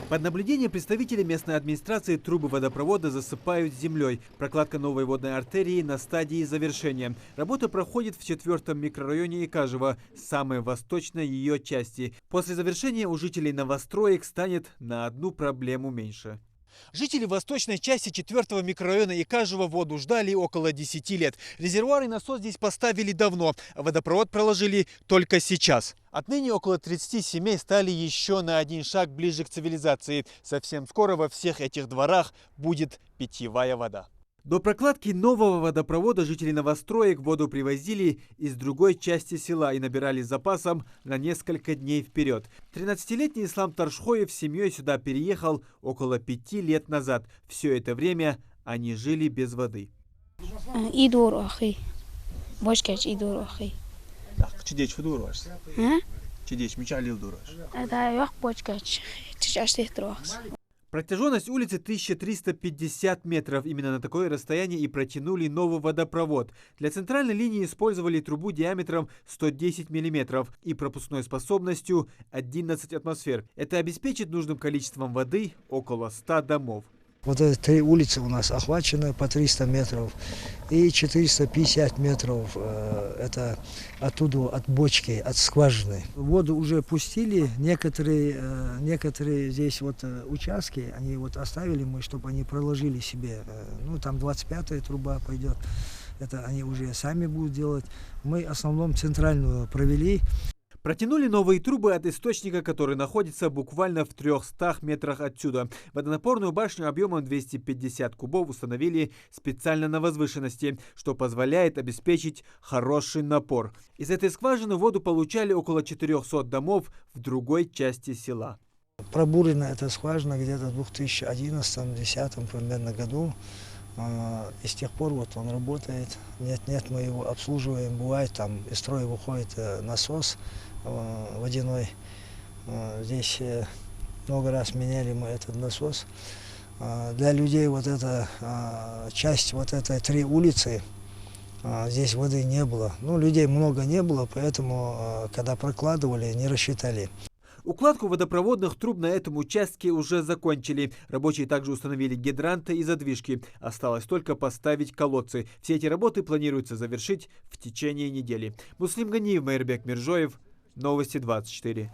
Под наблюдением представителей местной администрации трубы водопровода засыпают землей. Прокладка новой водной артерии на стадии завершения. Работа проходит в 4-м микрорайоне Икажево, самой восточной ее части. После завершения у жителей новостроек станет на одну проблему меньше. Жители восточной части 4-го микрорайона Икажево воду ждали около 10 лет. Резервуар и насос здесь поставили давно, а водопровод проложили только сейчас. Отныне около 30 семей стали еще на один шаг ближе к цивилизации. Совсем скоро во всех этих дворах будет питьевая вода. До прокладки нового водопровода жители новостроек воду привозили из другой части села и набирали запасом на несколько дней вперед. 13-летний Ислам Таршхоев с семьей сюда переехал около 5 лет назад. Все это время они жили без воды. Протяженность улицы 1350 метров. Именно на такое расстояние и протянули новый водопровод. Для центральной линии использовали трубу диаметром 110 мм и пропускной способностью 11 атмосфер. Это обеспечит нужным количеством воды около 100 домов. Вот эти 3 улицы у нас охвачены по 300 метров и 450 метров это оттуда, от бочки, от скважины. Воду уже пустили, некоторые здесь вот участки, они вот оставили мы, чтобы они проложили себе, ну там 25-я труба пойдет, это они уже сами будут делать. Мы в основном центральную провели. Протянули новые трубы от источника, который находится буквально в 300 метрах отсюда. Водонапорную башню объемом 250 кубов установили специально на возвышенности, что позволяет обеспечить хороший напор. Из этой скважины воду получали около 400 домов в другой части села. Пробурена эта скважина где-то в 2011-2010 примерно году. И с тех пор вот он работает. Нет, мы его обслуживаем. Бывает там из строя выходит насос водяной. Здесь много раз меняли мы этот насос. Для людей вот эта часть, вот этой 3 улицы, здесь воды не было. Ну, людей много не было, поэтому, когда прокладывали, не рассчитали. Укладку водопроводных труб на этом участке уже закончили. Рабочие также установили гидранты и задвижки. Осталось только поставить колодцы. Все эти работы планируется завершить в течение недели. Муслим Ганиев, Майырбек Миржоев. Новости 24.